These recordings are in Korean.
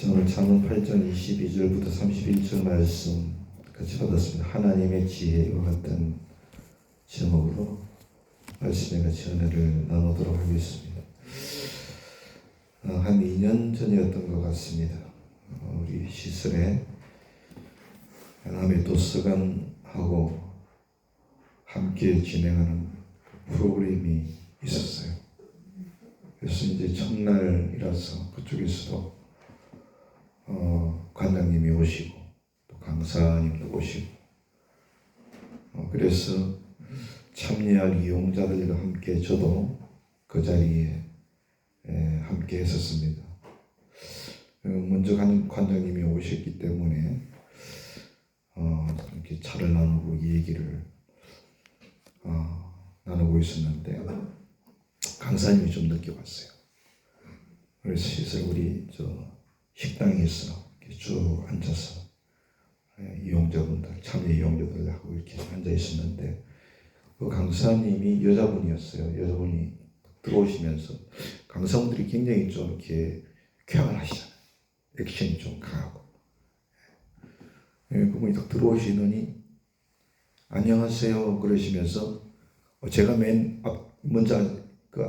오늘 잠언 8장 22절부터 31절 말씀 같이 받았습니다. 하나님의 지혜와 같은 제목으로 말씀에 같이 은혜를 나누도록 하겠습니다. 한 2년 전이었던 것 같습니다. 우리 시설에 남의 도서관하고 함께 진행하는 프로그램이 있었어요. 그래서 이제 첫날이라서 그쪽에서도 관장님이 오시고 또 강사님도 오시고 그래서 참여할 이용자들과 함께 저도 그 자리에 함께 했었습니다. 먼저 관장님이 오셨기 때문에 이렇게 차를 나누고 얘기를 나누고 있었는데 강사님이 좀 늦게 왔어요. 그래서 시설 우리 식당에서 이렇게 쭉 앉아서 이용자분들, 참여 이용자들하고 이렇게 앉아 있었는데 그 강사님이 여자분이었어요. 여자분이 들어오시면서 강사분들이 굉장히 좀 이렇게 쾌활 하시잖아요. 액션이 좀 강하고. 그분이 딱 들어오시더니 안녕하세요 그러시면서 제가 먼저 그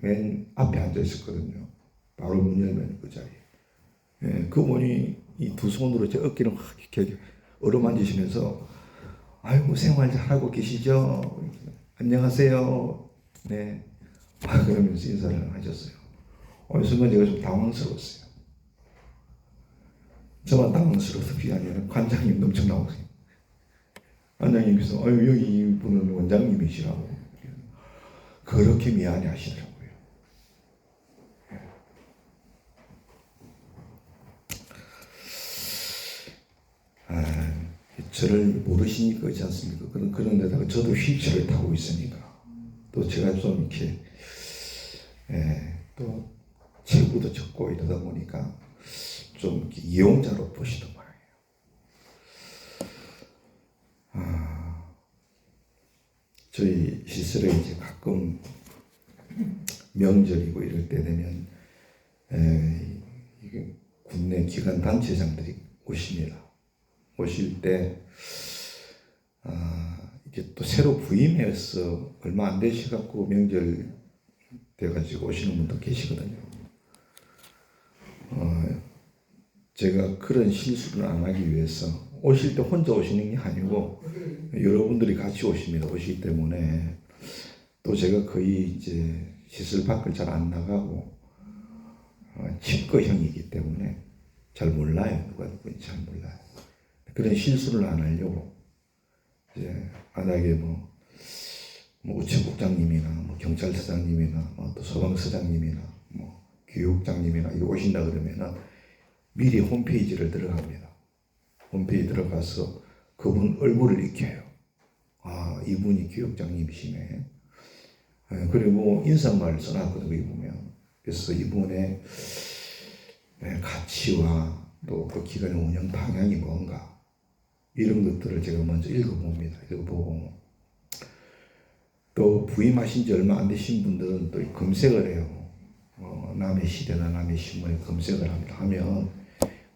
맨 앞에 앉아 있었거든요. 바로 문 열면 그 자리에. 그분이 이 두 손으로 제 어깨를 확 이렇게 어루만지시면서 아이고 생활 잘하고 계시죠? 안녕하세요. 네. 그러면서 인사를 하셨어요. 순간 제가 좀 당황스러웠어요. 저만 당황스러워서 그게 아니라 관장님도 엄청 나오세요. 관장님께서 여기 이분은 원장님이시라고 그렇게 미안해 하시더라고요. 저를 모르시니까 그렇지 않습니까? 그런 데다가 저도 휠체어를 타고 있으니까 또 제가 좀 이렇게 또 체구도 적고 이러다 보니까 좀 이렇게 이용자로 보시던 모양이에요. 저희 시설에 이제 가끔 명절이고 이럴 때 되면 이게 국내 기관 단체장들이 오십니다. 오실 때 이게 또 새로 부임해서 얼마 안 되셔갖고 명절 돼가지고 오시는 분도 계시거든요. 제가 그런 실수를 안 하기 위해서 오실 때 혼자 오시는 게 아니고 여러분들이 같이 오십니다. 오시기 때문에 또 제가 거의 이제 시설 밖을 잘 안 나가고 집거형이기 때문에 잘 몰라요. 누가 누군지 잘 몰라요. 그런 실수를 안 하려고 이제 만약에 뭐 우체국장님이나 경찰서장님이나 또 소방서장님이나 교육장님이나 이거 오신다 그러면은 미리 홈페이지를 들어갑니다. 홈페이지 들어가서 그분 얼굴을 익혀요. 이분이 교육장님이시네. 그리고 인사말을 써놨거든요. 여기 보면. 그래서 이분의 가치와 또 그 기관의 운영 방향이 뭔가 이런 것들을 제가 먼저 읽어봅니다. 읽어보고 또 부임하신 지 얼마 안 되신 분들은 또 검색을 해요. 남의 시대나 남의 신문에 검색을 합니다. 하면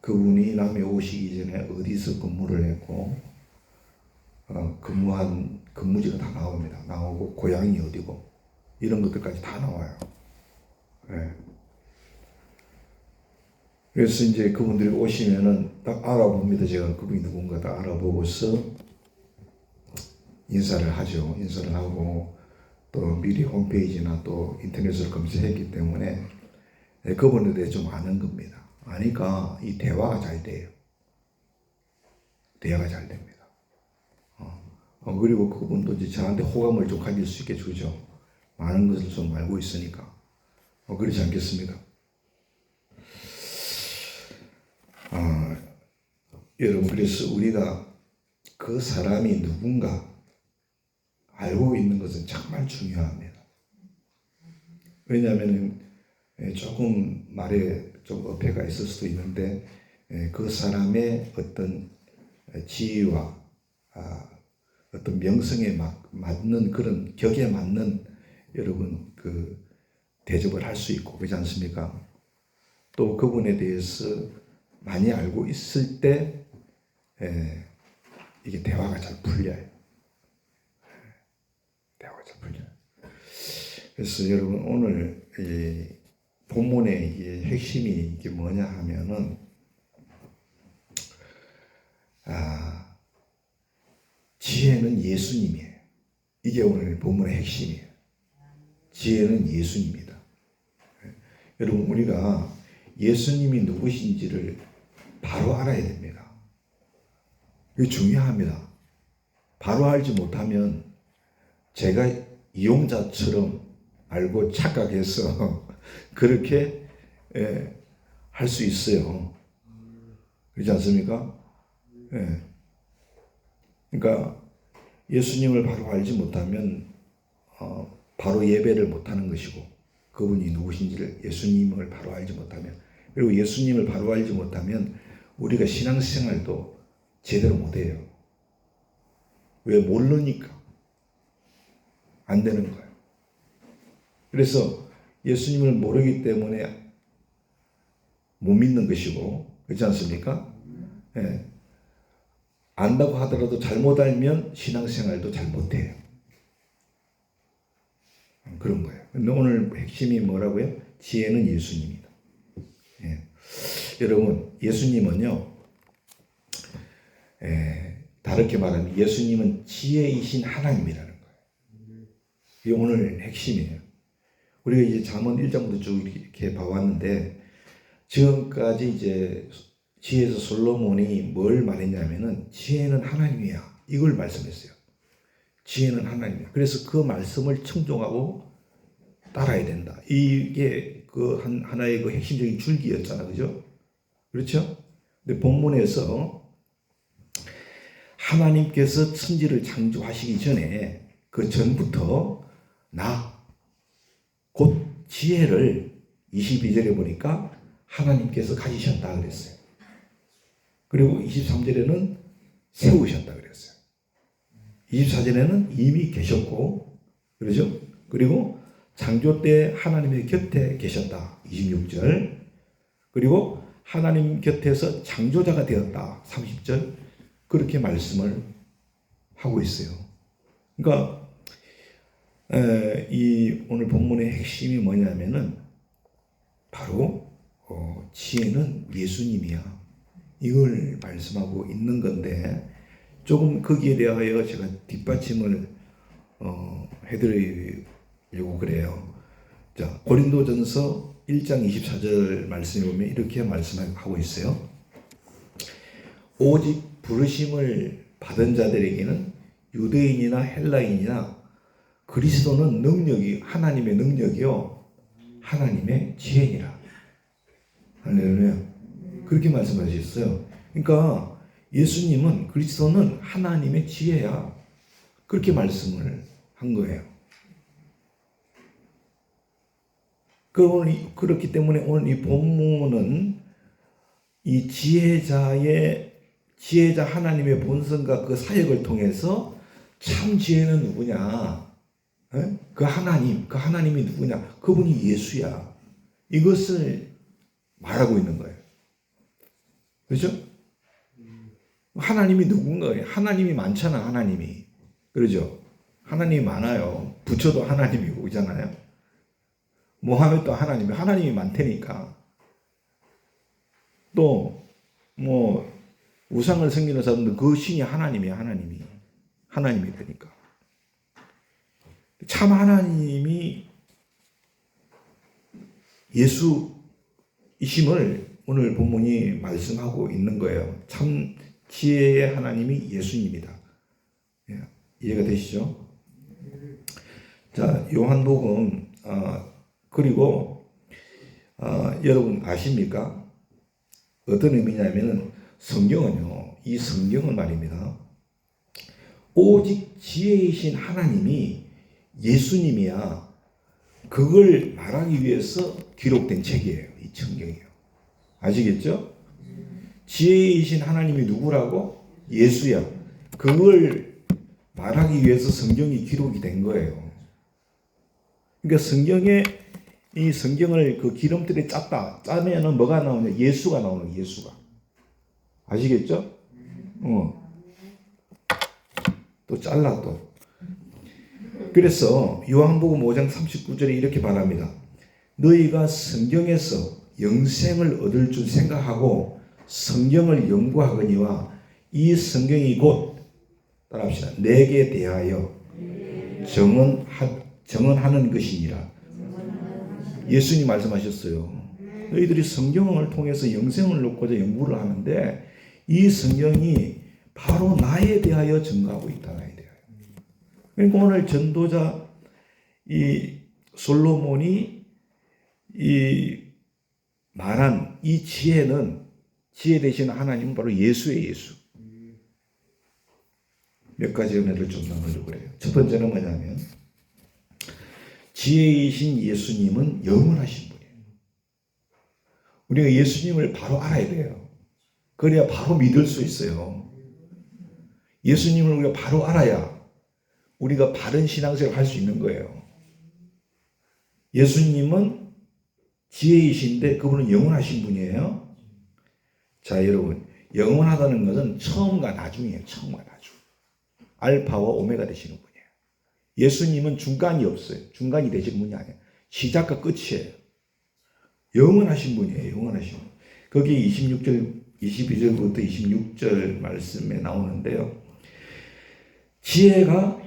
그분이 남에 오시기 전에 어디서 근무를 했고 근무한 근무지가 다 나옵니다. 나오고 고향이 어디고 이런 것들까지 다 나와요. 그래서 이제 그분들이 오시면은 딱 알아봅니다. 제가 그분이 누군가 다 알아보고서 인사를 하죠. 인사를 하고 또 미리 홈페이지나 또 인터넷으로 검색했기 때문에 그분에 대해 좀 아는 겁니다. 아니까 이 대화가 잘 돼요. 대화가 잘 됩니다. 그리고 그분도 이제 저한테 호감을 좀 가질 수 있게 주죠. 많은 것을 좀 알고 있으니까. 그렇지 않겠습니까? 여러분, 그래서 우리가 그 사람이 누군가 알고 있는 것은 정말 중요합니다. 왜냐하면 조금 말에 좀 어폐가 있을 수도 있는데 그 사람의 어떤 지위와 어떤 명성에 맞는 그런 격에 맞는 여러분 그 대접을 할 수 있고 그렇지 않습니까? 또 그분에 대해서 많이 알고 있을 때 이게 대화가 잘 풀려요. 대화가 잘 풀려요. 그래서 여러분 오늘 이 본문의 이게 핵심이 이게 뭐냐 하면은 지혜는 예수님이에요. 이게 오늘 본문의 핵심이에요. 지혜는 예수님이다. 여러분 우리가 예수님이 누구신지를 바로 알아야 됩니다. 이게 중요합니다. 바로 알지 못하면 제가 이용자처럼 알고 착각해서 그렇게 할 수 있어요. 그렇지 않습니까? 그러니까 예수님을 바로 알지 못하면 바로 예배를 못하는 것이고, 그분이 누구신지를 예수님을 바로 알지 못하면, 그리고 예수님을 바로 알지 못하면 우리가 신앙생활도 제대로 못해요. 왜? 모르니까 안 되는 거예요. 그래서 예수님을 모르기 때문에 못 믿는 것이고, 그렇지 않습니까? 안다고 하더라도 잘못 알면 신앙생활도 잘 못해요. 그런 거예요. 근데 오늘 핵심이 뭐라고요? 지혜는 예수님이다. 여러분, 예수님은요, 다르게 말하면 예수님은 지혜이신 하나님이라는 거예요. 이게 오늘 핵심이에요. 우리가 이제 잠언 1장부터 쭉 이렇게 봐왔는데, 지금까지 이제 지혜에서 솔로몬이 뭘 말했냐면은 지혜는 하나님이야, 이걸 말씀했어요. 지혜는 하나님이야. 그래서 그 말씀을 청종하고 따라야 된다. 이게 그 하나의 그 핵심적인 줄기였잖아, 그죠? 그렇죠? 근데 본문에서 하나님께서 천지를 창조하시기 전에 그 전부터 곧 지혜를 22절에 보니까 하나님께서 가지셨다 그랬어요. 그리고 23절에는 세우셨다 그랬어요. 24절에는 이미 계셨고, 그렇죠? 그리고 창조 때 하나님의 곁에 계셨다. 26절. 그리고 하나님 곁에서 창조자가 되었다. 30절. 그렇게 말씀을 하고 있어요. 그러니까 이 오늘 본문의 핵심이 뭐냐면은 바로 지혜는 예수님이야, 이걸 말씀하고 있는 건데, 조금 거기에 대하여 제가 뒷받침을 해드리려고 그래요. 자, 고린도전서 1장 24절 말씀에 보면 이렇게 말씀하고 있어요. 오직 부르심을 받은 자들에게는 유대인이나 헬라인이나 그리스도는 능력이, 하나님의 능력이요, 하나님의 지혜니라. 할렐루야. 그렇게 말씀하셨어요. 그러니까 예수님은, 그리스도는 하나님의 지혜야, 그렇게 말씀을 한 거예요. 그렇기 때문에 오늘 이 본문은 이 지혜자 하나님의 본성과 그 사역을 통해서 참 지혜는 누구냐? 그 하나님이 누구냐? 그분이 예수야. 이것을 말하고 있는 거예요. 그렇죠? 하나님이 누군가요? 하나님이 많잖아, 하나님이. 그렇죠? 하나님이 많아요. 부처도 하나님이고, 그잖아요. 모하메도 하나님이 많다니까. 또, 우상을 섬기는 사람들, 그 신이 하나님이야, 하나님이 되니까. 참 하나님이 예수이심을 오늘 본문이 말씀하고 있는 거예요. 참 지혜의 하나님이 예수님이다. 이해가 되시죠? 자, 요한복음, 그리고 여러분 아십니까? 어떤 의미냐면은 성경은요, 이 성경은 말입니다, 오직 지혜이신 하나님이 예수님이야, 그걸 말하기 위해서 기록된 책이에요. 이 성경이요. 아시겠죠? 지혜이신 하나님이 누구라고? 예수야. 그걸 말하기 위해서 성경이 기록이 된 거예요. 그러니까 성경에 이 성경을 그 기름들에 짜면은 뭐가 나오냐? 예수가 나오는 예수가. 아시겠죠? 또 잘라 또. 그래서 요한복음 5장 39절에 이렇게 말합니다. 너희가 성경에서 영생을 얻을 줄 생각하고 성경을 연구하거니와 이 성경이 곧 따라합시다. 내게 대하여 정언하는 것이니라. 예수님 말씀하셨어요. 너희들이 성경을 통해서 영생을 얻고자 연구를 하는데 이 성경이 바로 나에 대하여 증거하고 있다. 나에 대하여. 그러니까 오늘 전도자 이 솔로몬이 이 말한 이 지혜는 지혜 되신 하나님은 바로 예수의 예수. 몇 가지 은혜를 좀 나누려고 그래요. 첫 번째는 뭐냐면 지혜이신 예수님은 영원하신 분이에요. 우리가 예수님을 바로 알아야 돼요. 그래야 바로 믿을 수 있어요. 예수님을 우리가 바로 알아야 우리가 바른 신앙생활을 할 수 있는 거예요. 예수님은 지혜이신데 그분은 영원하신 분이에요. 자, 여러분, 영원하다는 것은 처음과 나중이에요. 처음과 나중. 알파와 오메가 되시는 분이에요. 예수님은 중간이 없어요. 중간이 되시는 분이 아니에요. 시작과 끝이에요. 영원하신 분이에요. 영원하신 분. 거기 22절부터 26절 말씀에 나오는데요. 지혜가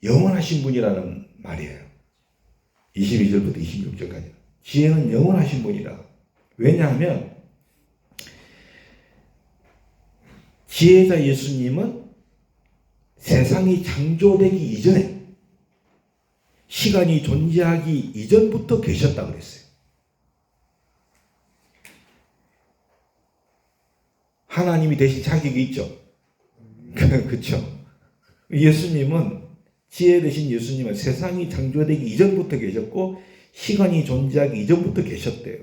영원하신 분이라는 말이에요. 22절부터 26절까지. 지혜는 영원하신 분이라. 왜냐하면 지혜자 예수님은 세상이 창조되기 이전에 시간이 존재하기 이전부터 계셨다고 그랬어요. 하나님이 되신 자격이 있죠. 그렇죠. 예수님은 지혜 되신 예수님은 세상이 창조되기 이전부터 계셨고 시간이 존재하기 이전부터 계셨대요.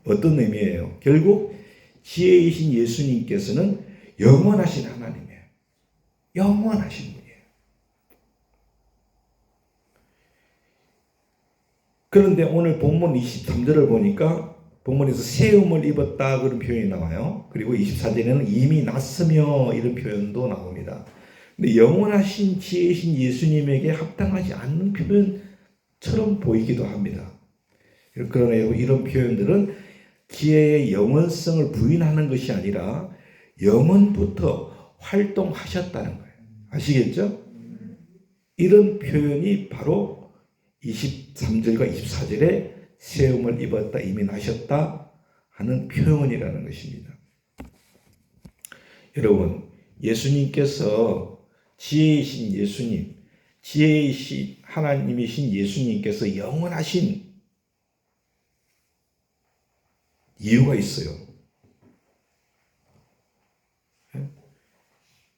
어떤 의미예요? 결국 지혜이신 예수님께서는 영원하신 하나님이에요. 영원하신 분이에요. 그런데 오늘 본문 23절을 보니까 본문에서 세움을 입었다 그런 표현이 나와요. 그리고 24절에는 이미 났으며 이런 표현도 나옵니다. 근데 영원하신 지혜이신 예수님에게 합당하지 않는 표현처럼 보이기도 합니다. 그러나 이런 표현들은 지혜의 영원성을 부인하는 것이 아니라 영원부터 활동하셨다는 거예요. 아시겠죠? 이런 표현이 바로 23절과 24절에 세움을 입었다, 이미 나셨다 하는 표현이라는 것입니다. 여러분, 예수님께서 지혜이신 예수님, 지혜이신 하나님이신 예수님께서 영원하신 이유가 있어요.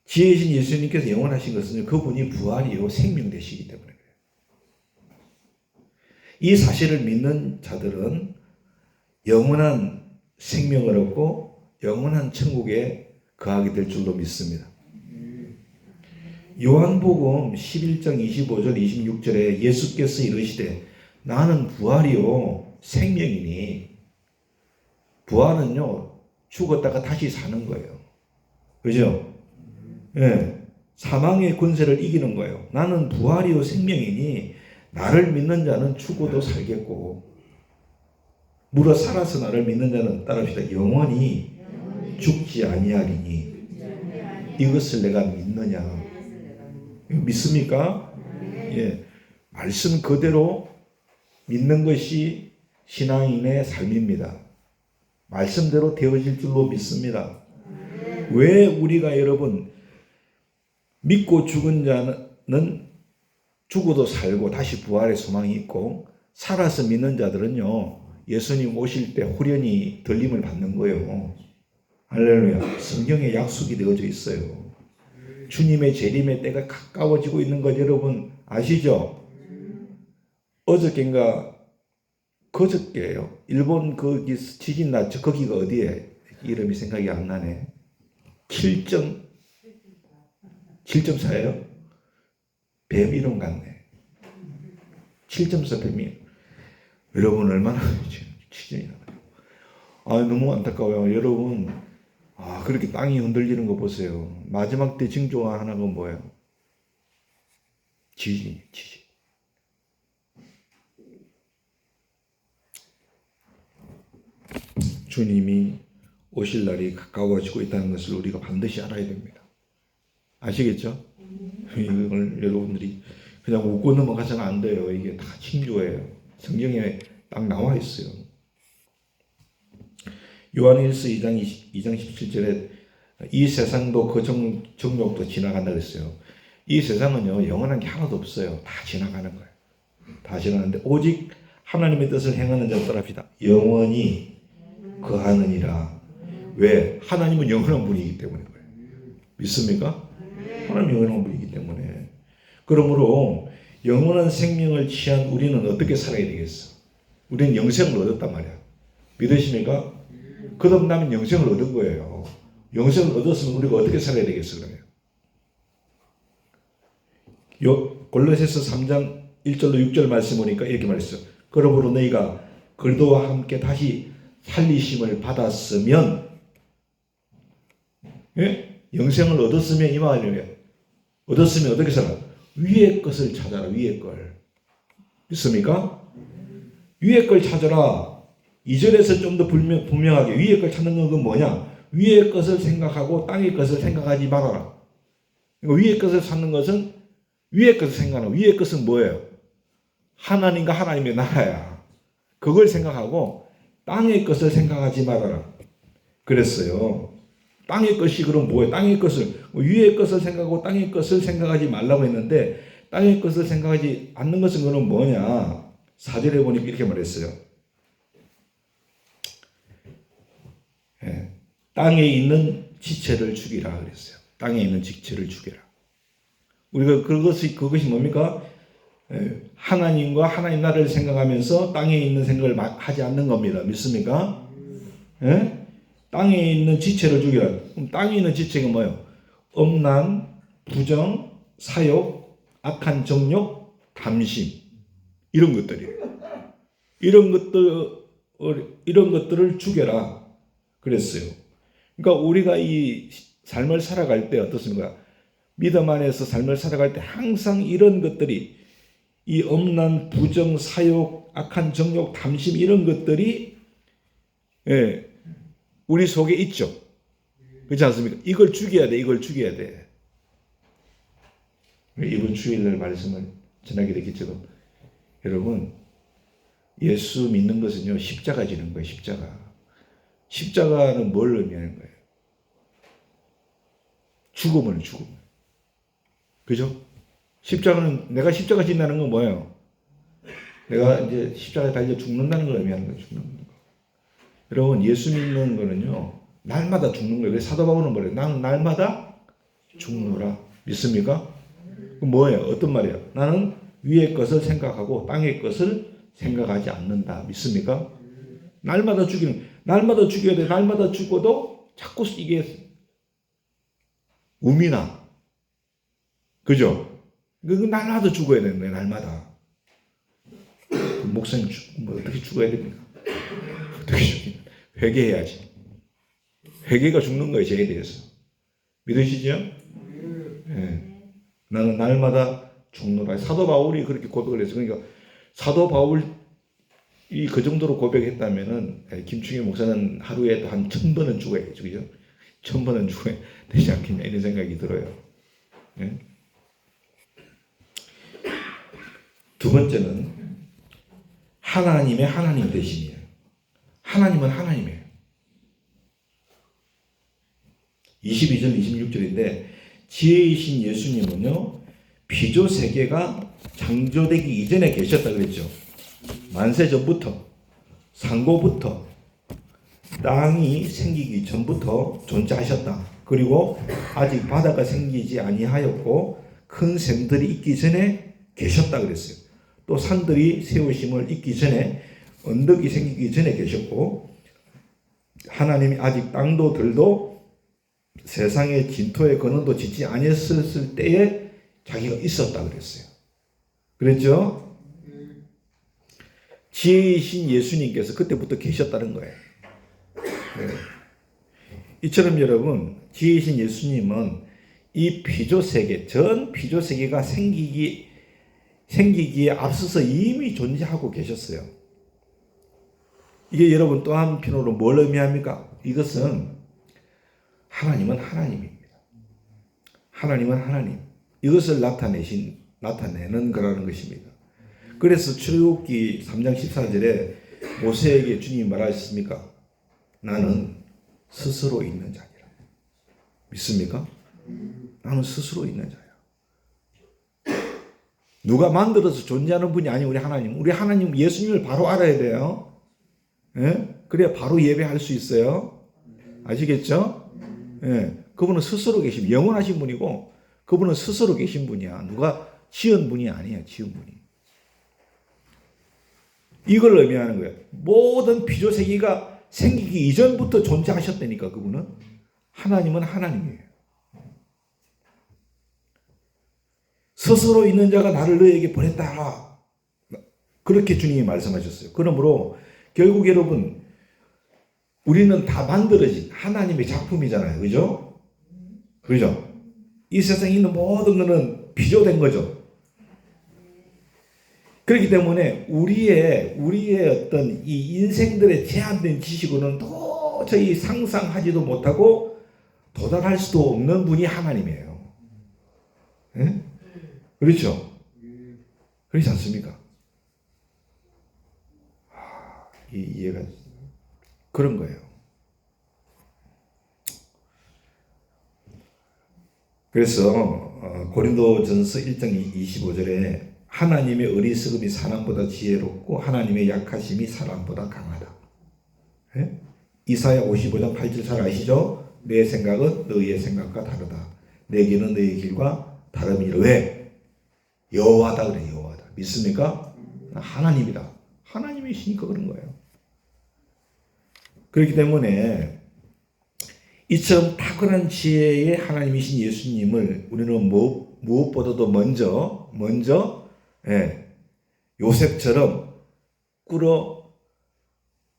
지혜이신 예수님께서 영원하신 것은 그분이 부활이요 생명 되시기 때문에 그래요. 이 사실을 믿는 자들은 영원한 생명을 얻고 영원한 천국에 거하게 될 줄로 믿습니다. 요한복음 11장 25절 26절에 예수께서 이르시되 나는 부활이요 생명이니. 부활은요 죽었다가 다시 사는 거예요. 그죠? 예, 사망의 권세를 이기는 거예요. 나는 부활이요 생명이니 나를 믿는 자는 죽어도 살겠고 물어 살아서 나를 믿는 자는 따라합시다. 영원히 죽지 아니하리니. 이것을 내가 믿느냐? 믿습니까? 예, 말씀 그대로 믿는 것이 신앙인의 삶입니다. 말씀대로 되어질 줄로 믿습니다. 왜 우리가 여러분 믿고 죽은 자는 죽어도 살고 다시 부활의 소망이 있고 살아서 믿는 자들은요 예수님 오실 때 후련히 들림을 받는 거예요. 할렐루야. 성경에 약속이 되어져 있어요. 주님의 재림의 때가 가까워지고 있는 것 여러분 아시죠? 어저께인가 그저께예요. 일본 거기 지진 났죠. 거기가 어디에? 이름이 생각이 안 나네. 7.4예요? 뱀 이름 같네. 7.4 뱀이. 여러분 얼마나 치전이 나요. 너무 안타까워요. 여러분 그렇게 땅이 흔들리는 거 보세요. 마지막 때 징조가 하나가 뭐예요? 지진. 주님이 오실 날이 가까워지고 있다는 것을 우리가 반드시 알아야 됩니다. 아시겠죠? 이걸 여러분들이 그냥 웃고 넘어가서는 안 돼요. 이게 다 징조예요. 성경에 딱 나와 있어요. 요한일서 2장 17절에 이 세상도 그 정욕도 지나간다 그랬어요. 이 세상은요 영원한 게 하나도 없어요. 다 지나가는 거예요. 다 지나가는데 오직 하나님의 뜻을 행하는 자들합시다. 영원히 거하느니라. 왜? 하나님은 영원한 분이기 때문에 그래요. 믿습니까? 하나님 영원한 분이기 때문에. 그러므로 영원한 생명을 취한 우리는 어떻게 살아야 되겠어? 우리는 영생을 얻었단 말이야. 믿으십니까? 거듭나면 영생을 얻은 거예요. 영생을 얻었으면 우리가 어떻게 살아야 되겠어 그러면? 골로새서 3장 1절로 6절 말씀 보니까 이렇게 말했어요. 그러므로 너희가 그리스도와 함께 다시 살리심을 받았으면, 예? 영생을 얻었으면 이 말이에요. 얻었으면 어떻게 살아? 위의 것을 찾아라. 위의 걸. 믿습니까? 위의 걸 찾아라. 2절에서 좀 더 분명하게 위의 걸 찾는 건 뭐냐? 위의 것을 생각하고 땅의 것을 생각하지 말아라. 위의 것을 찾는 것은 위의 것을 생각하는. 위의 것은 뭐예요? 하나님과 하나님의 나라야. 그걸 생각하고 땅의 것을 생각하지 말아라. 그랬어요. 땅의 것이 그럼 뭐예요? 땅의 것을 위의 것을 생각하고 땅의 것을 생각하지 말라고 했는데 땅의 것을 생각하지 않는 것은 그럼 뭐냐? 4절에 보니까 이렇게 말했어요. 예, 땅에 있는 지체를 죽이라 그랬어요. 땅에 있는 지체를 죽여라. 우리가 그것이 뭡니까? 하나님과 하나님 나라를 생각하면서 땅에 있는 생각을 하지 않는 겁니다. 믿습니까? 예? 땅에 있는 지체를 죽이라. 그럼 땅에 있는 지체가 뭐예요? 엄난, 부정, 사욕, 악한 정욕, 담심. 이런 것들이에요. 이런 것들을 죽여라. 그랬어요. 그러니까 우리가 이 삶을 살아갈 때 어떻습니까? 믿음 안에서 삶을 살아갈 때 항상 이런 것들이 이 엄난, 부정, 사욕, 악한 정욕, 담심 이런 것들이 우리 속에 있죠. 그렇지 않습니까? 이걸 죽여야 돼. 이걸 죽여야 돼. 이번 주일날 말씀을 전하게 됐겠지만 여러분 예수 믿는 것은요 십자가 지는 거예요. 십자가는 뭘 의미하는 거예요? 죽음. 그죠? 십자가는 내가 십자가 진다는 건 뭐예요? 내가 이제 십자가에 달려 죽는다는 걸 의미하는 거예요. 죽는 거. 여러분 예수 믿는 거는요 날마다 죽는 거예요. 왜 사도 바울은 뭐래요? 나는 날마다 죽노라. 믿습니까? 그럼 뭐예요? 어떤 말이에요? 나는 위의 것을 생각하고 땅의 것을 생각하지 않는다. 믿습니까? 날마다 죽여야 돼. 날마다 죽어도 자꾸 이게 우미나. 그죠? 그 날마다 죽어야 되는 거예요. 날마다. 목사님 어떻게 죽어야 됩니까? 어떻게 죽이냐? 회개해야지. 회개가 죽는 거예요. 저에 대해서. 믿으시죠? 네. 나는 날마다 죽노라. 사도 바울이 그렇게 고백을 했어요. 그러니까 사도 바울이 그 정도로 고백했다면은 김충희 목사는 하루에 한 1000번은 죽어야죠. 그죠? 1000번은 죽어야 되지 않겠냐 이런 생각이 들어요. 네? 두 번째는 하나님의 하나님 되심이에요. 하나님은 하나님이에요. 22절 26절인데 지혜이신 예수님은요 피조 세계가 창조되기 이전에 계셨다 그랬죠. 만세 전부터 상고부터 땅이 생기기 전부터 존재하셨다. 그리고 아직 바다가 생기지 아니하였고 큰 샘들이 있기 전에 계셨다 그랬어요. 또 산들이 세우심을 있기 전에 언덕이 생기기 전에 계셨고 하나님이 아직 땅도 들도 세상의 진토의 근원도 짓지 아니했을 때에 자기가 있었다 그랬어요. 그랬죠? 지혜이신 예수님께서 그때부터 계셨다는 거예요. 네. 이처럼 여러분, 지혜이신 예수님은 이 피조세계, 전 피조세계가 생기기에 앞서서 이미 존재하고 계셨어요. 이게 여러분 또 한편으로 뭘 의미합니까? 이것은 하나님은 하나님입니다. 하나님은 하나님. 이것을 나타내는 거라는 것입니다. 그래서 출애굽기 3장 14절에 모세에게 주님이 말하셨습니까? 나는 스스로 있는 자니라. 믿습니까? 나는 스스로 있는 자야. 누가 만들어서 존재하는 분이 아니고 우리 하나님. 우리 하나님 예수님을 바로 알아야 돼요. 예? 그래야 바로 예배할 수 있어요. 아시겠죠? 예. 그분은 스스로 계신, 영원하신 분이고 그분은 스스로 계신 분이야. 누가 지은 분이 아니야. 지은 분이. 이걸 의미하는 거예요. 모든 피조세계가 생기기 이전부터 존재하셨다니까. 그분은. 하나님은 하나님이에요. 스스로 있는 자가 나를 너에게 보냈다. 그렇게 주님이 말씀하셨어요. 그러므로 결국 여러분, 우리는 다 만들어진 하나님의 작품이잖아요. 그죠? 그죠? 이 세상에 있는 모든 것은 비조된 거죠. 그렇기 때문에 우리의 어떤 이 인생들의 제한된 지식으로는 도저히 상상하지도 못하고 도달할 수도 없는 분이 하나님이에요. 네? 그렇죠? 그렇지 않습니까? 이해가 그런 거예요. 그래서 고린도전서 1장 25절에 하나님의 어리석음이 사람보다 지혜롭고 하나님의 약하심이 사람보다 강하다. 네? 이사야 55장 8절 잘 아시죠? 내 생각은 너희의 생각과 다르다. 내 길은 너희의 길과 다름이라. 왜? 여호와다 그래. 여호와다. 믿습니까? 하나님이다. 하나님이시니까 그런 거예요. 그렇기 때문에 이처럼 탁월한 지혜의 하나님이신 예수님을 우리는 무엇보다도 먼저 요셉처럼 꿇어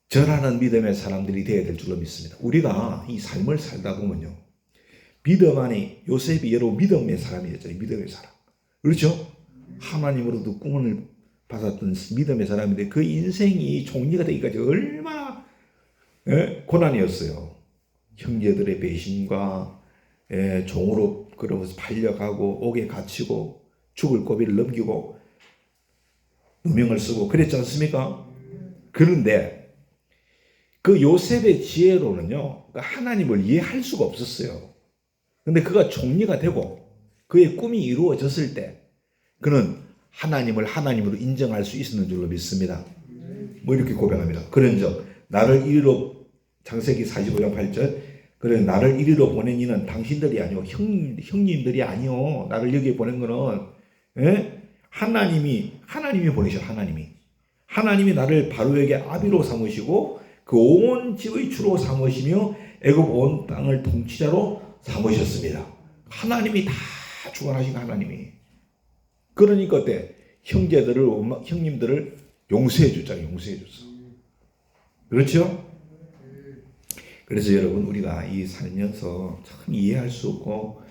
절하는 믿음의 사람들이 되어야 될 줄로 믿습니다. 우리가 이 삶을 살다 보면요, 믿음 안에 요셉이 여러분 믿음의 사람이었죠. 믿음의 사람. 그렇죠? 하나님으로도 꿈을 받았던 믿음의 사람인데 그 인생이 종리가 되기까지 얼마나 고난이었어요. 형제들의 배신과 종으로 그러면서 팔려가고 옥에 갇히고 죽을 고비를 넘기고 누명을 쓰고 그랬지 않습니까? 그런데 그 요셉의 지혜로는요, 하나님을 이해할 수가 없었어요. 근데 그가 총리가 되고 그의 꿈이 이루어졌을 때 그는 하나님을 하나님으로 인정할 수 있었는 줄로 믿습니다. 뭐 이렇게 고백합니다. 그런즉 나를 이리로, 창세기 45장 8절, 그래 나를 이리로 보낸 이는 당신들이 아니오, 형님들이 아니오. 나를 여기에 보낸 거는 하나님이 보내셔. 하나님이 나를 바로에게 아비로 삼으시고 그 온 집의 주로 삼으시며 애굽 온 땅을 통치자로 삼으셨습니다. 하나님이 다 주관하신 하나님이. 그러니까 어때? 형님들을 용서해 줬잖아요. 용서해 줬어. 그렇죠? 그래서 여러분, 우리가 이 살면서 참 이해할 수 없고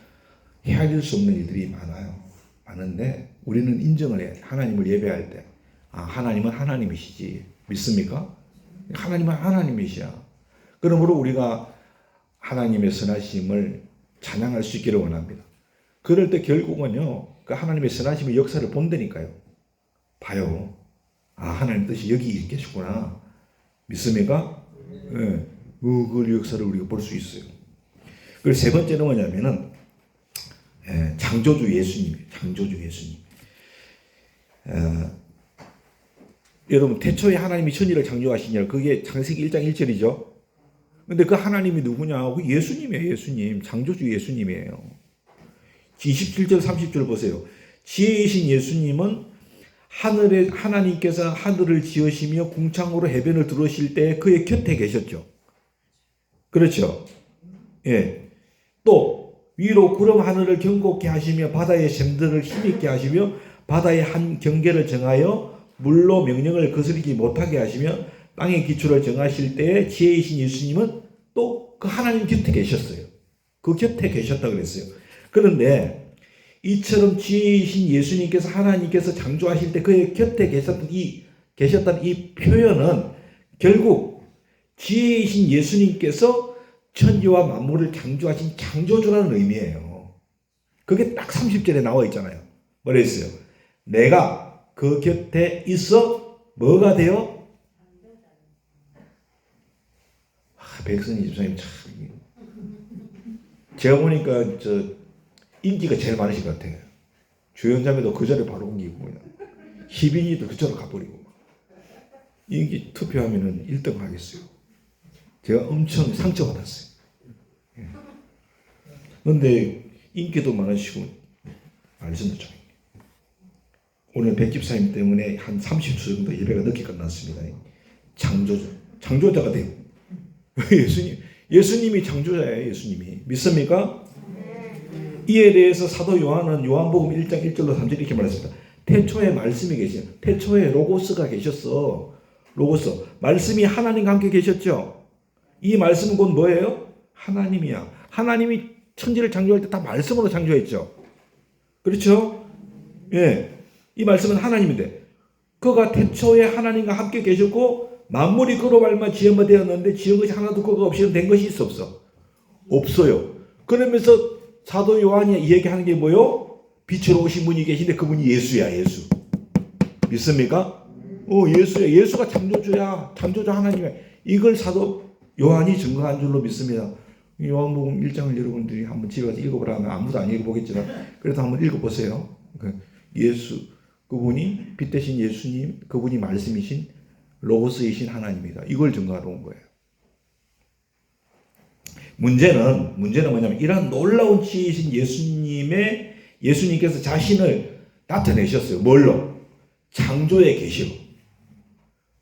헤아릴 수 없는 일들이 많은데 우리는 인정을 해야 돼. 하나님을 예배할 때 하나님은 하나님이시지. 믿습니까? 하나님은 하나님이시야. 그러므로 우리가 하나님의 선하심을 찬양할 수 있기를 원합니다. 그럴 때 결국은요, 그 하나님의 선하심의 역사를 본다니까요. 봐요. 하나님 뜻이 여기 있겠구나. 믿습니까? 네. 그 역사를 우리가 볼 수 있어요. 그리고 세 번째는 뭐냐면은 창조주 예수님이에요. 창조주 예수님. 여러분, 태초에 하나님이 천지를 창조하시냐, 그게 창세기 1장 1절이죠. 근데 그 하나님이 누구냐? 그 예수님이에요. 예수님. 창조주 예수님이에요. 27절 30절 보세요. 지혜이신 예수님은 하나님께서 하늘을 지으시며 궁창으로 해변을 두르실 때 그의 곁에 계셨죠. 그렇죠? 예. 또 위로 구름 하늘을 경고케 하시며 바다의 샘들을 힘있게 하시며 바다의 한 경계를 정하여 물로 명령을 거스르지 못하게 하시며 땅의 기초를 정하실 때에 지혜이신 예수님은 또 그 하나님 곁에 계셨어요. 그 곁에 계셨다고 그랬어요. 그런데 이처럼 지혜이신 예수님께서 하나님께서 창조하실 때 그의 곁에 계셨던 이 표현은 결국 지혜이신 예수님께서 천지와 만물을 창조하신 창조주라는 의미예요. 그게 딱 30절에 나와 있잖아요. 뭐라 했어요? 내가 그 곁에 있어 뭐가 되어? 백선희 집사님 참 제가 보니까 인기가 제일 많으신 것 같아요. 주연자매도 그 자리에 바로 옮기고 그냥 희빈이도 그쪽으로 가버리고 인기 투표하면은 1등 하겠어요. 제가 엄청 상처받았어요. 그런데 인기도 많으시고 말씀도 좀 오늘 백집사님 때문에 한 30초 정도 예배가 늦게 끝났습니다. 창조자가 되고 예수님이 창조자예요. 예수님이 믿습니까? 이에 대해서 사도 요한은 요한복음 1장 1절로 3절 이렇게 말했습니다. 태초에 말씀이 계셔. 태초에 로고스가 계셨어. 로고스. 말씀이 하나님과 함께 계셨죠. 이 말씀은 곧 뭐예요? 하나님이야. 하나님이 천지를 창조할 때 다 말씀으로 창조했죠. 그렇죠? 예. 이 말씀은 하나님인데 그가 태초에 하나님과 함께 계셨고 만물이 그로 말미암아 지음바 되었는데 지은 것이 하나도 그가 없이는 된 것이 있어 없어? 없어요. 그러면서 사도 요한이 얘기하는 게 뭐요? 빛으로 오신 분이 계신데 그분이 예수야. 예수. 믿습니까? 예수야. 예수가 창조주야. 창조주 하나님이야. 이걸 사도 요한이 증거한 줄로 믿습니다. 요한복음 1장을 여러분들이 한번 집에 가서 읽어보라 하면 아무도 안 읽어보겠지만 그래도 한번 읽어보세요. 예수 그분이 빛 대신 예수님 그분이 말씀이신 로고스이신 하나님이다. 이걸 증거하러 온 거예요. 문제는 뭐냐면 이러한 놀라운 지혜이신 예수님께서 자신을 나타내셨어요. 뭘로? 창조의 계시로.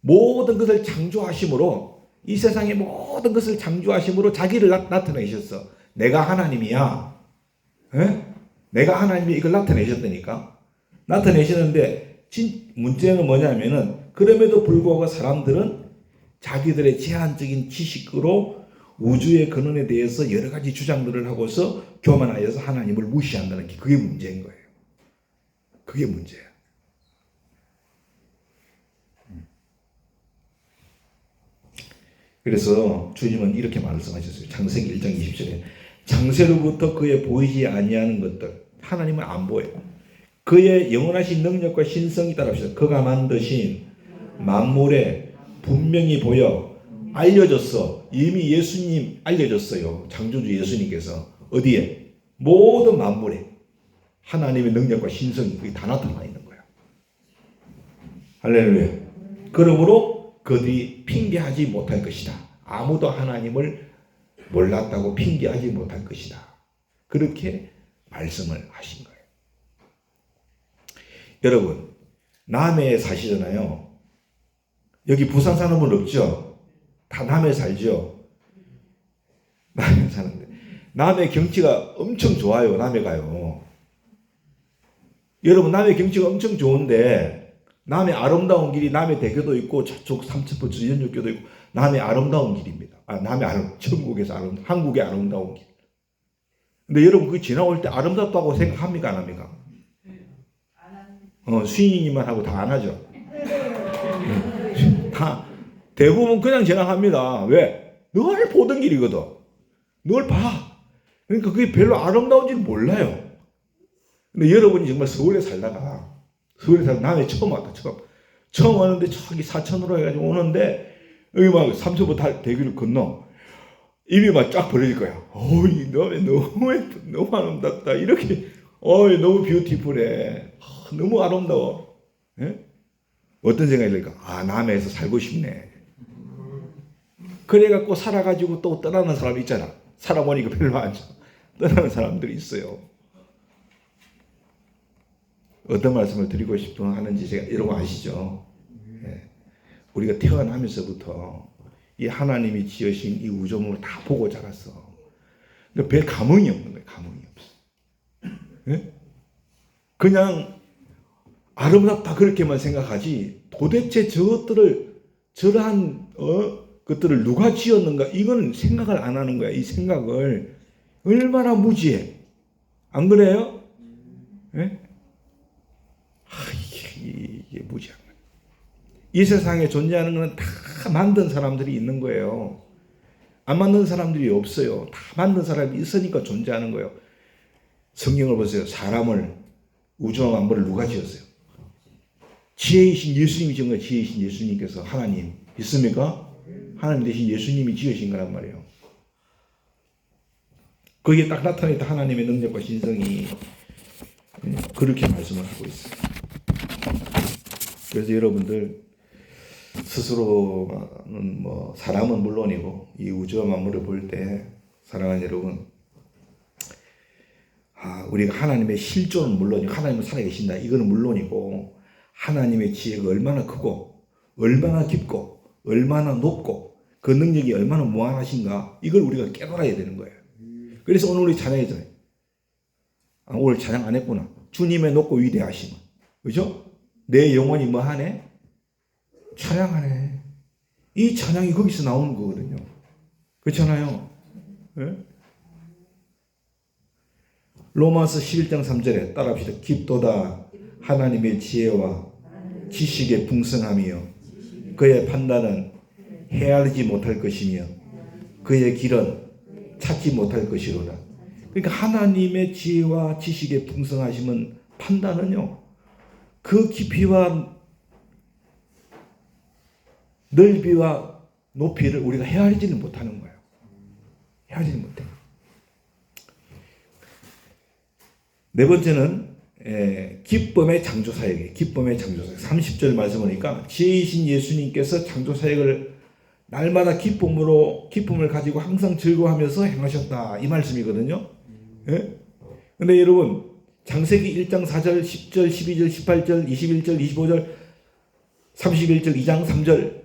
모든 것을 창조하심으로 이 세상의 모든 것을 창조하심으로 자기를 나타내셨어. 내가 하나님이야. 에? 내가 하나님이 이걸 나타내셨다니까. 나타내시는데 문제는 뭐냐면은 그럼에도 불구하고 사람들은 자기들의 제한적인 지식으로 우주의 근원에 대해서 여러 가지 주장들을 하고서 교만하여서 하나님을 무시한다는 게 그게 문제인 거예요. 그게 문제야. 그래서 주님은 이렇게 말씀하셨어요. 창세기 1장 20절에 창세로부터 그의 보이지 아니하는 것들 하나님은 안 보여요. 그의 영원하신 능력과 신성이 따라서 그가 만드신 만물에 분명히 보여 알려졌어. 이미 예수님 알려졌어요. 창조주 예수님께서 어디에? 모든 만물에 하나님의 능력과 신성이 그게 다 나타나 있는 거야. 할렐루야. 그러므로 그들이 핑계하지 못할 것이다. 아무도 하나님을 몰랐다고 핑계하지 못할 것이다. 그렇게 말씀을 하신 거예요. 여러분 남해에 사시잖아요. 여기 부산 사는 분 없죠? 다 남해에 살죠? 남해에 사는데 남해 경치가 엄청 좋아요. 남해가요. 여러분 남해 경치가 엄청 좋은데 남해 아름다운 길이 남해 대교도 있고 저쪽 삼천포 주연육교도 있고 남해 아름다운 길입니다. 천국에서 한국의 아름다운 길. 근데 여러분 그 지나올 때 아름답다고 생각합니까? 안 합니까? 수인이만 하고 다 안 하죠. 다 대부분 그냥 지나갑니다. 왜? 늘 보던 길이거든. 늘 봐. 그러니까 그게 별로 아름다운지는 몰라요. 근데 여러분이 정말 서울에 살다가 남해 처음 왔다. 처음 왔는데 저기 사천으로 해가지고 오는데 여기 막 삼천포 대교를 건너 입이 막 쫙 벌어질 거야. 어이 너무 아름답다. 이렇게 너무 뷰티풀해. 너무 아름다워. 예? 어떤 생각이 들까? 남해에서 살고 싶네. 그래갖고 살아가지고 또 떠나는 사람 있잖아. 살아보니까 별로 안 좋아. 떠나는 사람들이 있어요. 어떤 말씀을 드리고 싶어 하는지 제가 이런 거 아시죠? 예. 우리가 태어나면서부터 이 하나님이 지으신 이 우주문을 다 보고 자랐어. 근데 별 감흥이 없는 거예요. 감흥이 없어. 예? 그냥 아름답다 그렇게만 생각하지 도대체 저러한 것들을 누가 지었는가? 이건 생각을 안 하는 거야. 이 생각을 얼마나 무지해. 안 그래요? 예? 이게 무지한 거예요. 이 세상에 존재하는 것은 다 만든 사람들이 있는 거예요. 안 만든 사람들이 없어요. 다 만든 사람이 있으니까 존재하는 거예요. 성경을 보세요. 사람을, 우주와 만물을 누가 지었어요? 지혜이신 예수님이 지은 거예요. 지혜이신 예수님께서. 하나님 있습니까? 하나님 대신 예수님이 지으신 거란 말이에요. 거기에 딱 나타냈다 하나님의 능력과 신성이 그렇게 말씀을 하고 있어요. 그래서 여러분들 스스로는 사람은 물론이고 이 우주와 만물을 볼 때 사랑하는 여러분, 우리가 하나님의 실존은 물론이고 하나님은 살아계신다 이거는 물론이고 하나님의 지혜가 얼마나 크고 얼마나 깊고 얼마나 높고 그 능력이 얼마나 무한하신가 이걸 우리가 깨달아야 되는 거예요. 그래서 오늘 우리 찬양했잖아요. 오늘 찬양 안 했구나. 주님의 높고 위대하심. 그죠? 내 영혼이 뭐하네? 찬양하네. 이 찬양이 거기서 나오는 거거든요. 그렇잖아요. 네? 로마서 11장 3절에 따라합시다. 깊도다 하나님의 지혜와 지식의 풍성함이요 그의 판단은 헤아리지 못할 것이며 그의 길은 찾지 못할 것이로다. 그러니까 하나님의 지혜와 지식의 풍성하심은 판단은요 그 깊이와 넓이와 높이를 우리가 헤아리지는 못하는 거예요. 헤아리지 못해. 네 번째는 기쁨의 창조사역이에요. 기쁨의 창조사역. 30절 말씀 보니까 지혜이신 예수님께서 창조사역을 날마다 기쁨을 가지고 항상 즐거워하면서 행하셨다. 이 말씀이거든요. 예? 근데 여러분, 창세기 1장 4절, 10절, 12절, 18절, 21절, 25절, 31절, 2장 3절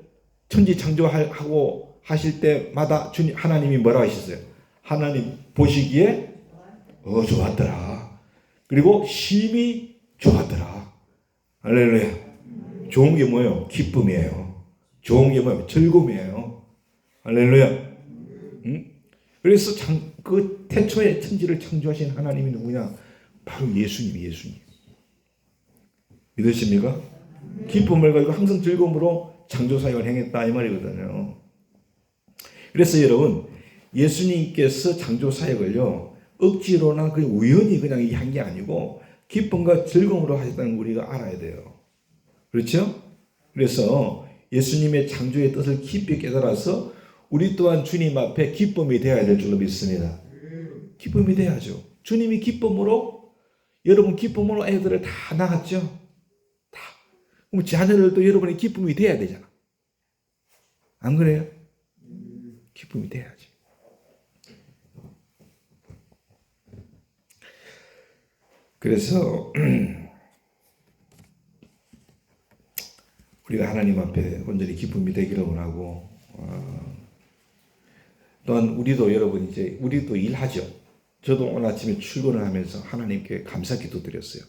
천지 창조하고 하실 때마다 하나님이 뭐라고 하셨어요? 하나님 보시기에 좋았더라. 그리고 심히 좋았더라. 할렐루야. 좋은 게 뭐예요? 기쁨이에요. 좋은 게 뭐예요? 즐거움이에요. 할렐루야. 응? 그래서 그 태초에 천지를 창조하신 하나님이 누구냐? 바로 예수님. 믿으십니까? 기쁨을 가지고 항상 즐거움으로 창조사역을 행했다 이 말이거든요. 그래서 여러분 예수님께서 창조사역을요 억지로나 그 우연히 그냥 한 게 아니고 기쁨과 즐거움으로 하셨다는 걸 우리가 알아야 돼요. 그렇죠? 그래서 예수님의 창조의 뜻을 깊이 깨달아서 우리 또한 주님 앞에 기쁨이 되어야 될 줄로 믿습니다. 기쁨이 돼야죠. 주님이 기쁨으로 여러분 기쁨으로 애들을 다 낳았죠. 다. 그럼 자녀들도 여러분의 기쁨이 돼야 되잖아. 안 그래요? 기쁨이 돼야지. 그래서 우리가 하나님 앞에 온전히 기쁨이 되기를 원하고 또한 우리도 여러분 이제 우리도 일하죠. 저도 오늘 아침에 출근을 하면서 하나님께 감사 기도 드렸어요.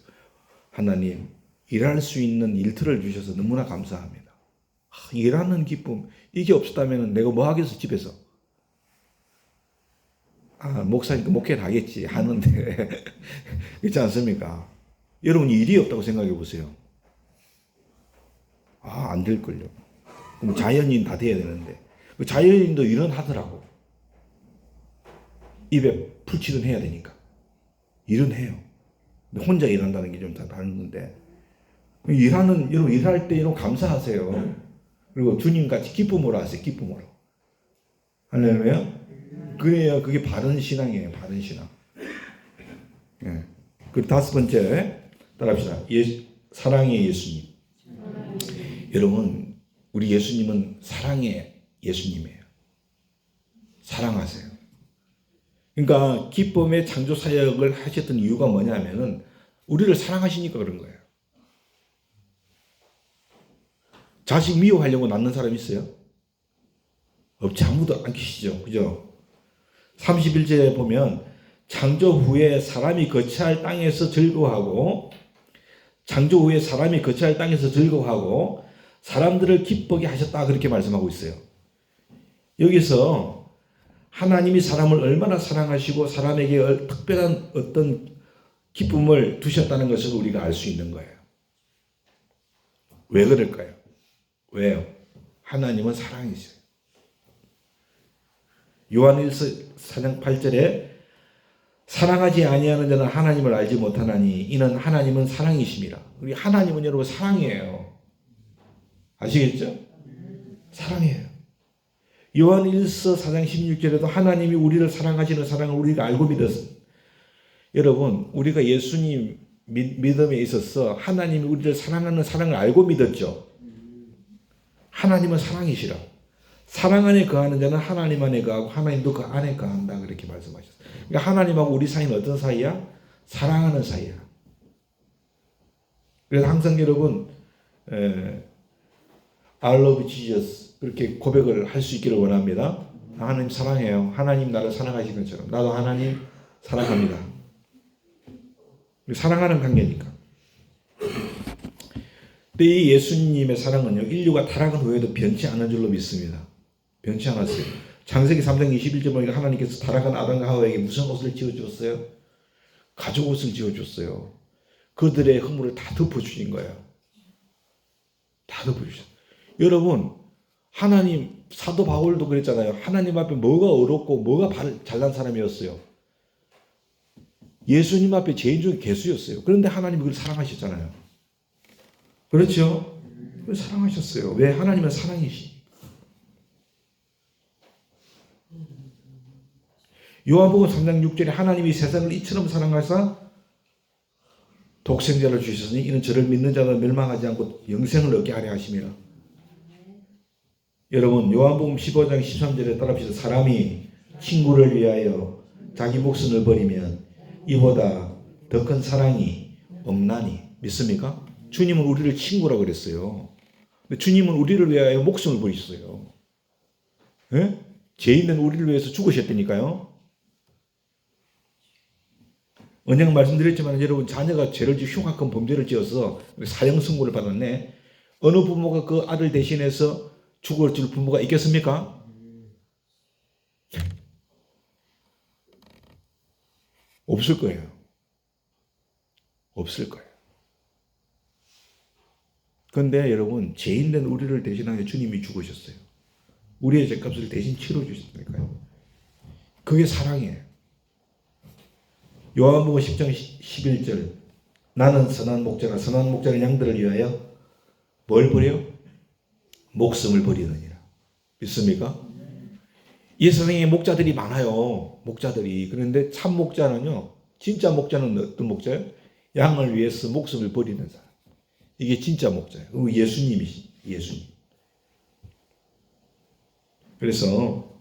하나님 일할 수 있는 일터를 주셔서 너무나 감사합니다. 일하는 기쁨 이게 없었다면 내가 뭐 하겠어 집에서. 목사니까 목회는 하겠지 하는데 그렇지 않습니까? 여러분 일이 없다고 생각해 보세요. 안 될걸요. 그럼 자연인 다 돼야 되는데 자연인도 일은 하더라고. 입에 풀칠은 해야 되니까 일은 해요. 근데 혼자 일한다는 게 좀 다 다른 건데 여러분 일할 때 여러분 감사하세요. 그리고 주님같이 기쁨으로 하세요. 기쁨으로. 할렐루야. 그래야 그게 바른 신앙이에요. 바른 신앙. 예. 그리고 다섯 번째 따라합시다. 사랑의 예수님. 여러분 우리 예수님은 사랑의 예수님이에요. 사랑하세요. 그러니까 기쁨의 창조 사역을 하셨던 이유가 뭐냐면은 우리를 사랑하시니까 그런 거예요. 자식 미워하려고 낳는 사람 있어요? 없지. 아무도 안 계시죠. 그죠? 31절에 보면 창조 후에 사람이 거처할 땅에서 즐거워하고 사람들을 기쁘게 하셨다 그렇게 말씀하고 있어요. 여기서 하나님이 사람을 얼마나 사랑하시고 사람에게 특별한 어떤 기쁨을 두셨다는 것을 우리가 알 수 있는 거예요. 왜 그럴까요? 왜요? 하나님은 사랑이세요. 요한일서 4장 8절에 사랑하지 아니하는 자는 하나님을 알지 못하나니 이는 하나님은 사랑이심이라. 우리 하나님은 여러분 사랑이에요. 아시겠죠? 사랑이에요. 요한일서 4장 16절에도 하나님이 우리를 사랑하시는 사랑을 우리가 알고 믿었습니다. 여러분, 우리가 예수님 믿음에 있어서 하나님이 우리를 사랑하는 사랑을 알고 믿었죠. 하나님은 사랑이시라. 사랑 안에 거하는 자는 하나님 안에 거하고 하나님도 그 안에 거한다 그렇게 말씀하셨어요. 그러니까 하나님하고 우리 사이는 어떤 사이야? 사랑하는 사이야. 그래서 항상 여러분 I love Jesus 그렇게 고백을 할 수 있기를 원합니다. 하나님 사랑해요. 하나님 나를 사랑하신 것처럼 나도 하나님 사랑합니다. 사랑하는 관계니까. 근데 이 예수님의 사랑은요, 인류가 타락한 후에도 변치 않은 줄로 믿습니다. 변치 않았어요. 창세기 3장 21절 보니까 하나님께서 타락한 아담과 하와에게 무슨 옷을 지어주었어요? 가죽 옷을 지어줬어요. 그들의 허물을 다 덮어주신 거예요. 다 덮어주셨어요. 여러분, 하나님, 사도 바울도 그랬잖아요. 하나님 앞에 뭐가 어렵고 뭐가 잘난 사람이었어요. 예수님 앞에 죄인 중에 괴수였어요. 그런데 하나님이 그를 사랑하셨잖아요. 그렇죠? 사랑하셨어요. 왜? 하나님은 사랑이시. 요한복음 3장 6절에 하나님이 세상을 이처럼 사랑하사 독생자를 주셨으니 이는 저를 믿는 자는 멸망하지 않고 영생을 얻게 하려 하심이라. 여러분, 요한복음 15장 13절에 따라합시다. 사람이 친구를 위하여 자기 목숨을 버리면 이보다 더 큰 사랑이 없나니. 믿습니까? 주님은 우리를 친구라고 그랬어요. 근데 주님은 우리를 위하여 목숨을 버리셨어요. 예? 죄 있는 우리를 위해서 죽으셨다니까요. 언젠가 말씀드렸지만 여러분, 자녀가 죄를 흉악한 범죄를 지어서 사형 선고를 받았네. 어느 부모가 그 아들 대신해서 죽을 줄 부모가 있겠습니까? 없을 거예요. 없을 거예요. 그런데 여러분, 죄인된 우리를 대신하여 주님이 죽으셨어요. 우리의 죄값을 대신 치러주셨으니까요. 그게 사랑이에요. 요한복음 10장 11절 나는 선한 목자라. 선한 목자는 양들을 위하여 뭘 버려? 목숨을 버리느니라. 믿습니까? 이 세상에 목자들이 많아요. 목자들이. 그런데 참 목자는요, 진짜 목자는 어떤 목자예요? 양을 위해서 목숨을 버리는 사람. 이게 진짜 목자예요. 그리고 예수님이시, 예수님. 그래서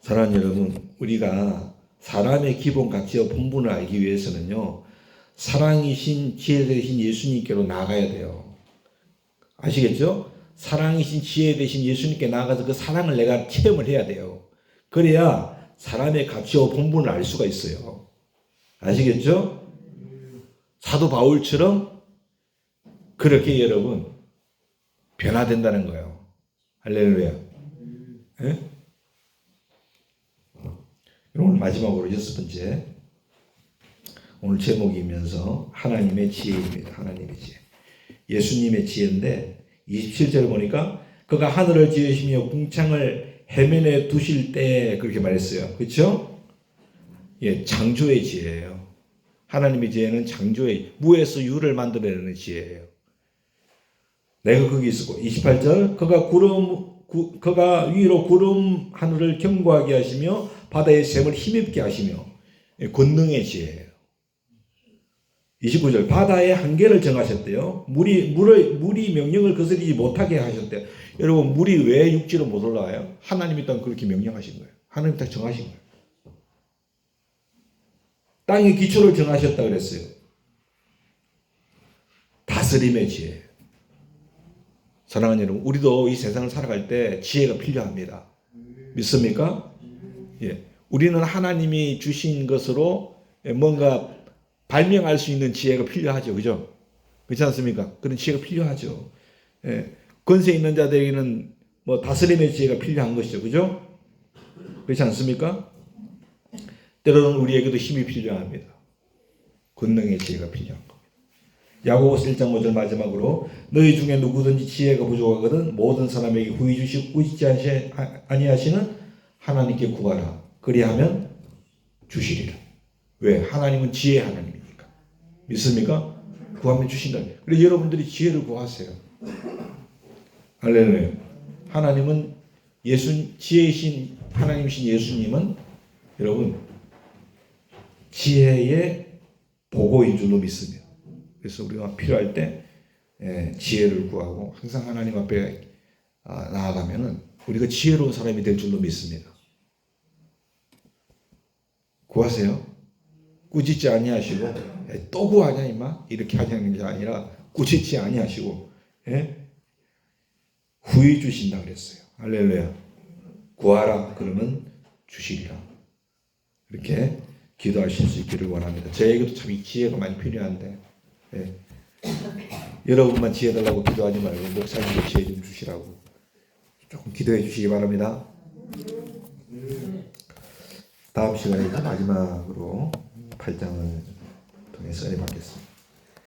사랑하는 여러분, 우리가 사람의 기본 가치와 본분을 알기 위해서는요, 사랑이신 지혜 되신 예수님께로 나아가야 돼요. 아시겠죠? 사랑이신 지혜 되신 예수님께 나아가서 그 사랑을 내가 체험을 해야 돼요. 그래야 사람의 가치와 본분을 알 수가 있어요. 아시겠죠? 사도 바울처럼 그렇게 여러분 변화된다는 거예요. 할렐루야. 네? 오늘 마지막으로 6번째, 오늘 제목이면서 하나님의 지혜입니다. 하나님의 지혜. 예수님의 지혜인데 27절 보니까 그가 하늘을 지으시며 궁창을 해면에 두실 때 그렇게 말했어요. 그렇죠? 예, 창조의 지혜예요. 하나님의 지혜는 창조의, 무에서 유를 만들어내는 지혜예요. 내가 거기 있었고 28절 그가 위로 구름 하늘을 견고하게 하시며 바다의 샘을 힘입게 하시며 권능의 지혜예요. 29절 바다의 한계를 정하셨대요. 물이 명령을 거스르지 못하게 하셨대요. 여러분, 물이 왜 육지로 못 올라와요? 하나님이 딱 그렇게 명령하신 거예요. 하나님이 딱 정하신 거예요. 땅의 기초를 정하셨다 그랬어요. 다스림의 지혜. 사랑하는 여러분, 우리도 이 세상을 살아갈 때 지혜가 필요합니다. 믿습니까? 예. 우리는 하나님이 주신 것으로 뭔가 발명할 수 있는 지혜가 필요하죠. 그죠? 그렇지 않습니까? 그런 지혜가 필요하죠. 예. 권세 있는 자들에게는 뭐 다스림의 지혜가 필요한 것이죠. 그죠? 그렇지 않습니까? 때로는 우리에게도 힘이 필요합니다. 권능의 지혜가 필요한 겁니다. 야고보서 1장 5절 마지막으로 너희 중에 누구든지 지혜가 부족하거든 모든 사람에게 후히 주시고 꾸짖지 아니하시는 하나님께 구하라. 그리하면 주시리라. 왜? 하나님은 지혜의 하나님이니까. 믿습니까? 구하면 주신다. 그래서 여러분들이 지혜를 구하세요. 할렐루야. 하나님은 지혜이신 하나님이신 예수님은 여러분 지혜의 보고인 줄로 믿습니다. 그래서 우리가 필요할 때 지혜를 구하고 항상 하나님 앞에 나아가면은 우리가 지혜로운 사람이 될 줄로 믿습니다. 구하세요. 꾸짖지 아니하시고 또 구하냐 임마 이렇게 하자는 게 아니라 꾸짖지 아니하시고 후히 주신다 그랬어요. 할렐루야. 구하라 그러면 주시리라. 이렇게 기도하실 수 있기를 원합니다. 저에게도 참 이 지혜가 많이 필요한데 여러분만 지혜 달라고 기도하지 말고 목사님도 지혜 좀 주시라고 조금 기도해 주시기 바랍니다. 다음 시간에 마지막으로 8장을 통해서 은혜 받겠습니다.